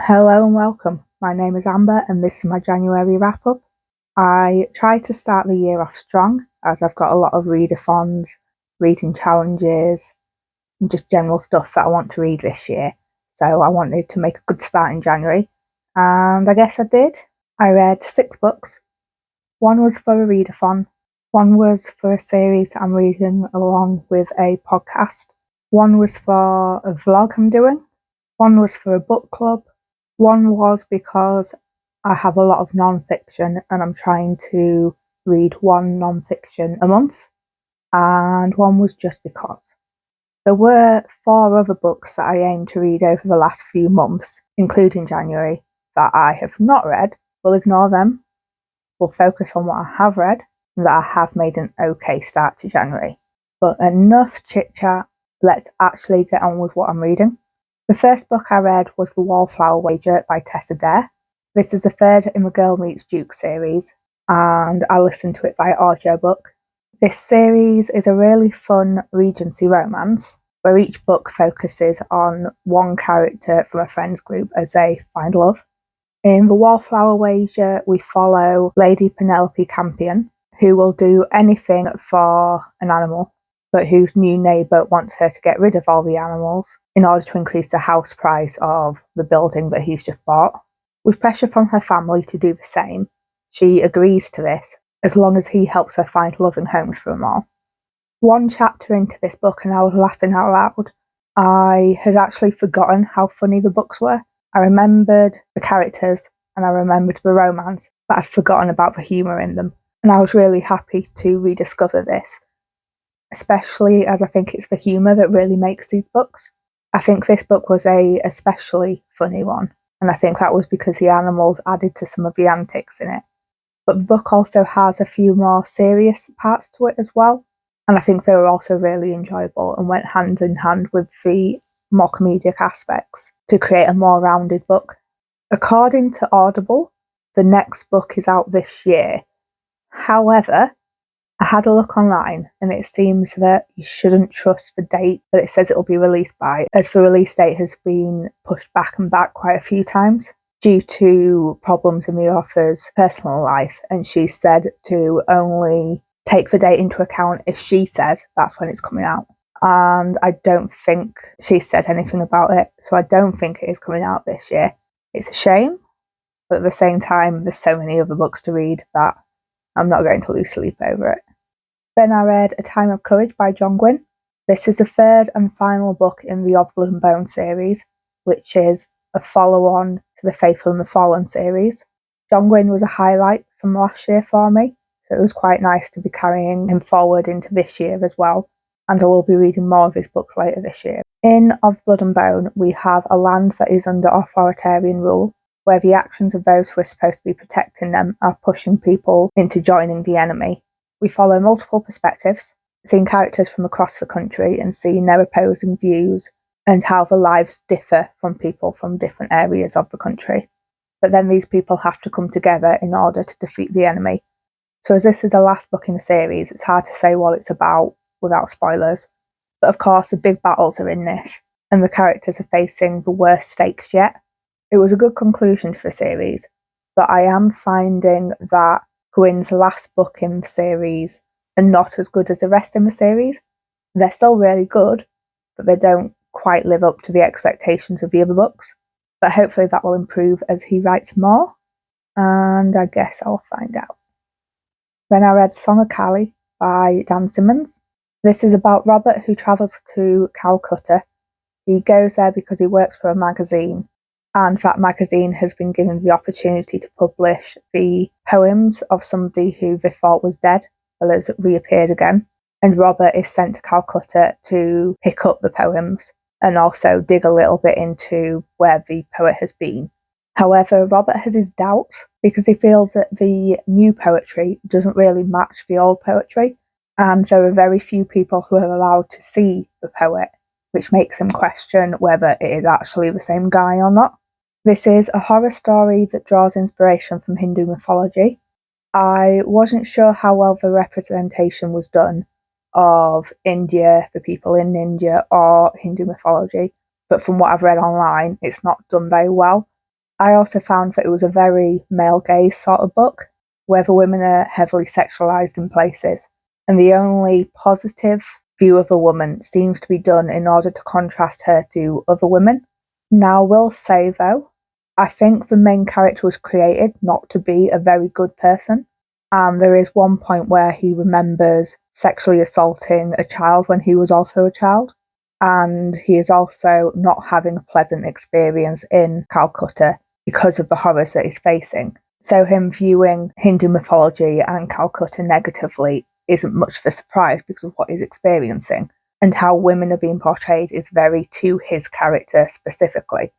Hello and welcome. My name is Amber and this is my January wrap up. I tried to start the year off strong as I've got a lot of readathons, reading challenges, and just general stuff that I want to read this year. So I wanted to make a good start in January, and I guess I did. I read 6 books. One was for a readathon, one was for a series that I'm reading along with a podcast, one was for a vlog I'm doing, one was for a book club, one was because I have a lot of non-fiction and I'm trying to read one non-fiction a month, and one was just because. There were 4 other books that I aim to read over the last few months, including January, that I have not read. We'll ignore them. We'll focus on what I have read and that I have made an okay start to January. But enough chit-chat, let's actually get on with what I'm reading. The first book I read was The Wallflower Wager by Tessa. This is the third in the Girl Meets Duke series, and I listened to it via audiobook. This series is a really fun Regency romance, where each book focuses on one character from a friends group as they find love. In The Wallflower Wager, we follow Lady Penelope Campion, who will do anything for an animal, but whose new neighbour wants her to get rid of all the animals in order to increase the house price of the building that he's just bought. With pressure from her family to do the same, she agrees to this, as long as he helps her find loving homes for them all. One chapter into this book and I was laughing out loud. I had actually forgotten how funny the books were. I remembered the characters and I remembered the romance, but I'd forgotten about the humour in them. And I was really happy to rediscover this, especially as I think it's the humour that really makes these books. I think this book was a especially funny one, and I think that was because the animals added to some of the antics in it. But the book also has a few more serious parts to it as well, and I think they were also really enjoyable and went hand in hand with the more comedic aspects to create a more rounded book. According to Audible, the next book is out this year. However, I had a look online and it seems that you shouldn't trust the date that it says it'll be released by, as the release date has been pushed back and back quite a few times due to problems in the author's personal life, and she said to only take the date into account if she says that's when it's coming out. And I don't think she said anything about it, so I don't think it is coming out this year. It's a shame, but at the same time there's so many other books to read that I'm not going to lose sleep over it. Then I read A Time of Courage by Gwynne. This is the third and final book in the Of Blood and Bone series, which is a follow-on to the Faithful and the Fallen series. Gwynne was a highlight from last year for me, so it was quite nice to be carrying him forward into this year as well, and I will be reading more of his books later this year. In Of Blood and Bone, we have a land that is under authoritarian rule, where the actions of those who are supposed to be protecting them are pushing people into joining the enemy. We follow multiple perspectives, seeing characters from across the country and seeing their opposing views and how the lives differ from people from different areas of the country. But then these people have to come together in order to defeat the enemy. So as this is the last book in the series, it's hard to say what it's about without spoilers. But of course, the big battles are in this, and the characters are facing the worst stakes yet. It was a good conclusion to the series, but I am finding that Gwynne's last book in the series are not as good as the rest in the series. They're still really good, but they don't quite live up to the expectations of the other books. But hopefully that will improve as he writes more, and I guess I'll find out. Then I read Song of Kali by Simmons. This is about Robert who travels to Calcutta. He goes there because he works for a magazine, and that magazine has been given the opportunity to publish the poems of somebody who they thought was dead, but has reappeared again. And Robert is sent to Calcutta to pick up the poems and also dig a little bit into where the poet has been. However, Robert has his doubts because he feels that the new poetry doesn't really match the old poetry, and there are very few people who are allowed to see the poet, which makes him question whether it is actually the same guy or not. This is a horror story that draws inspiration from Hindu mythology. I wasn't sure how well the representation was done of India, the people in India, or Hindu mythology, but from what I've read online, it's not done very well. I also found that it was a very male gaze sort of book, where the women are heavily sexualised in places, and the only positive view of a woman seems to be done in order to contrast her to other women. Now, I will say though, I think the main character was created not to be a very good person, and there is one point where he remembers sexually assaulting a child when he was also a child, and he is also not having a pleasant experience in Calcutta because of the horrors that he's facing. So him viewing Hindu mythology and Calcutta negatively isn't much of a surprise because of what he's experiencing, and how women are being portrayed is very to his character specifically.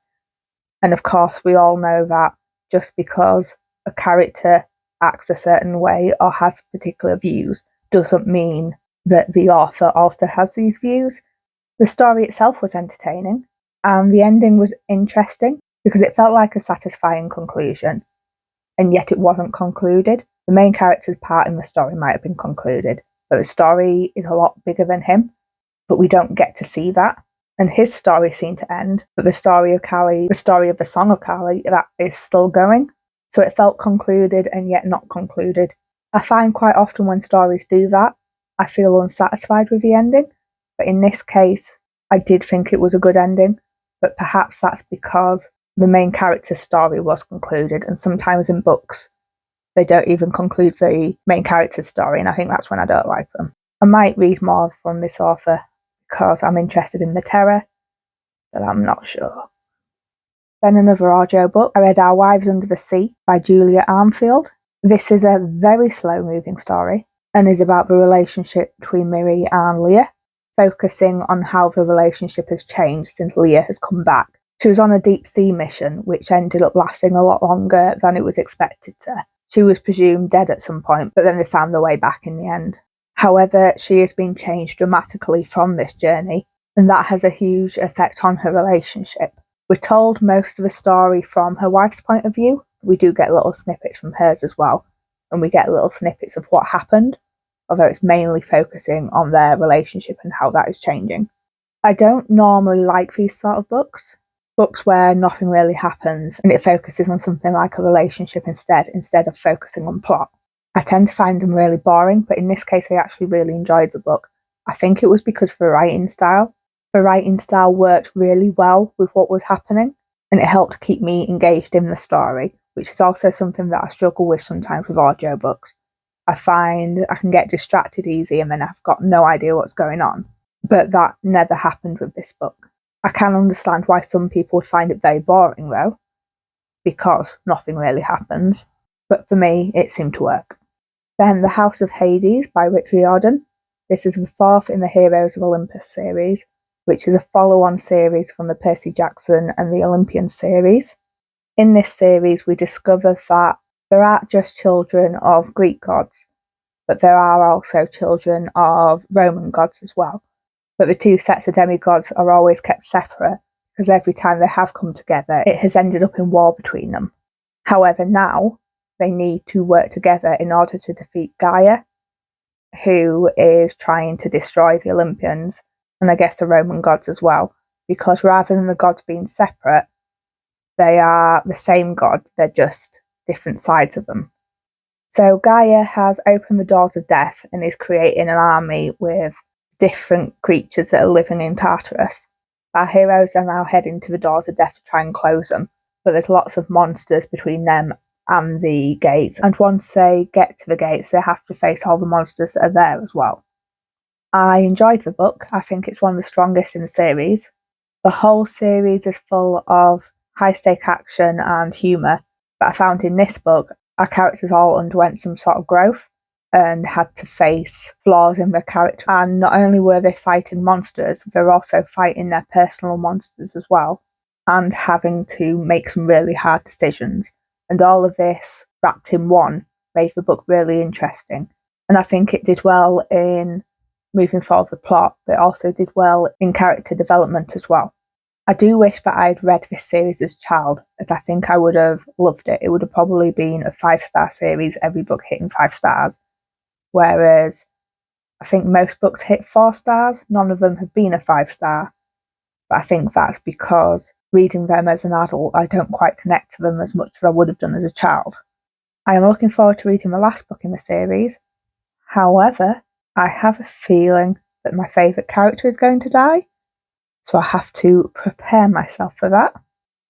And of course, we all know that just because a character acts a certain way or has particular views doesn't mean that the author also has these views. The story itself was entertaining, and the ending was interesting because it felt like a satisfying conclusion, and yet it wasn't concluded. The main character's part in the story might have been concluded, but the story is a lot bigger than him, but we don't get to see that. And his story seemed to end, but the story of Callie, the story of the Song of Callie, that is still going. So it felt concluded and yet not concluded. I find quite often when stories do that, I feel unsatisfied with the ending. But in this case, I did think it was a good ending, but perhaps that's because the main character's story was concluded, and sometimes in books, they don't even conclude the main character's story, and I think that's when I don't like them. I might read more from this author because I'm interested in the terror, but I'm not sure. Then another audiobook, I read Our Wives Under the Sea by Julia Armfield. This is a very slow-moving story and is about the relationship between Miri and Leah, focusing on how the relationship has changed since Leah has come back. She was on a deep sea mission, which ended up lasting a lot longer than it was expected to. She was presumed dead at some point, but then they found their way back in the end. However, she has been changed dramatically from this journey, and that has a huge effect on her relationship. We're told most of the story from her wife's point of view. We do get little snippets from hers as well, and we get little snippets of what happened, although it's mainly focusing on their relationship and how that is changing. I don't normally like these sort of books where nothing really happens and it focuses on something like a relationship instead of focusing on plot. I tend to find them really boring, but in this case I actually really enjoyed the book. I think it was because of the writing style. The writing style worked really well with what was happening, and it helped keep me engaged in the story, which is also something that I struggle with sometimes with audiobooks. I find I can get distracted easy and then I've got no idea what's going on. But that never happened with this book. I can understand why some people would find it very boring though, because nothing really happens. But for me, it seemed to work. Then The House of Hades by Riordan. This is the fourth in the Heroes of Olympus series, which is a follow-on series from the Percy Jackson and the Olympian series. In this series, we discover that there aren't just children of Greek gods, but there are also children of Roman gods as well. But the two sets of demigods are always kept separate, because every time they have come together, it has ended up in war between them. However, now they need to work together in order to defeat Gaia, who is trying to destroy the Olympians, and I guess the Roman gods as well, because rather than the gods being separate, they are the same god, they're just different sides of them. So Gaia has opened the doors of death and is creating an army with different creatures that are living in Tartarus. Our heroes are now heading to the doors of death to try and close them, but there's lots of monsters between them and the gates, and once they get to the gates they have to face all the monsters that are there as well. I enjoyed the book. I think it's one of the strongest in the series. The whole series is full of high-stake action and humour, but I found in this book our characters all underwent some sort of growth and had to face flaws in their character. And not only were they fighting monsters, they were also fighting their personal monsters as well, and having to make some really hard decisions. And all of this wrapped in one made the book really interesting. And I think it did well in moving forward the plot, but it also did well in character development as well. I do wish that I'd read this series as a child, as I think I would have loved it. It would have probably been a 5-star series, every book hitting 5 stars. Whereas I think most books hit 4 stars, none of them have been a 5-star. But I think that's because reading them as an adult, I don't quite connect to them as much as I would have done as a child. I am looking forward to reading the last book in the series. However, I have a feeling that my favourite character is going to die, so I have to prepare myself for that.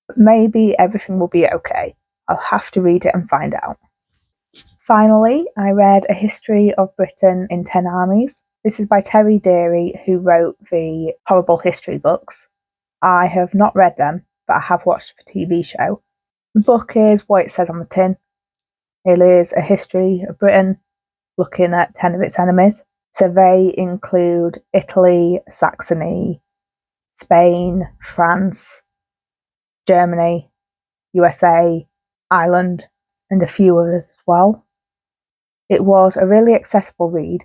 But maybe everything will be okay. I'll have to read it and find out. Finally, I read A History of Britain in 10 Armies. This is by Terry Deary, who wrote the Horrible History books. I have not read them, but I have watched the TV show. The book is what it says on the tin. It is a history of Britain, looking at 10 of its enemies. So they include Italy, Saxony, Spain, France, Germany, USA, Ireland, and a few others as well. It was a really accessible read.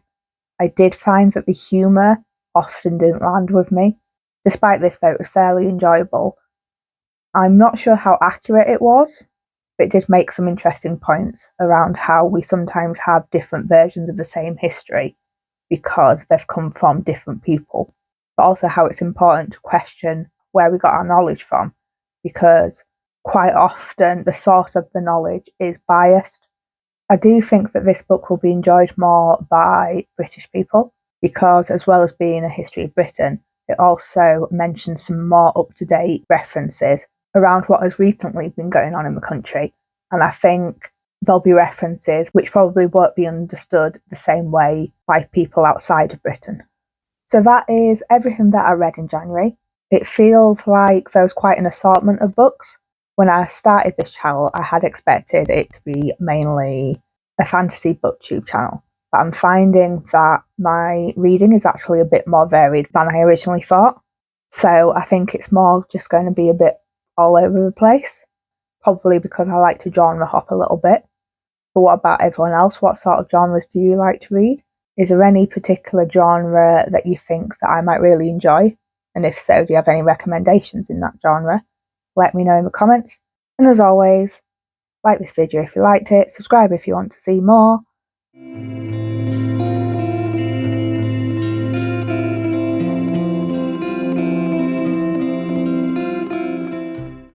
I did find that the humour often didn't land with me. Despite this, though, it was fairly enjoyable. I'm not sure how accurate it was, but it did make some interesting points around how we sometimes have different versions of the same history because they've come from different people, but also how it's important to question where we got our knowledge from, because quite often the source of the knowledge is biased. I do think that this book will be enjoyed more by British people because, as well as being a history of Britain, it also mentions some more up-to-date references around what has recently been going on in the country. And I think there'll be references which probably won't be understood the same way by people outside of Britain. So that is everything that I read in January. It feels like there was quite an assortment of books. When I started this channel, I had expected it to be mainly a fantasy booktube channel, but I'm finding that my reading is actually a bit more varied than I originally thought. So I think it's more just going to be a bit all over the place, probably because I like to genre hop a little bit. But what about everyone else? What sort of genres do you like to read? Is there any particular genre that you think that I might really enjoy? And if so, do you have any recommendations in that genre? Let me know in the comments. And as always, like this video if you liked it, subscribe if you want to see more.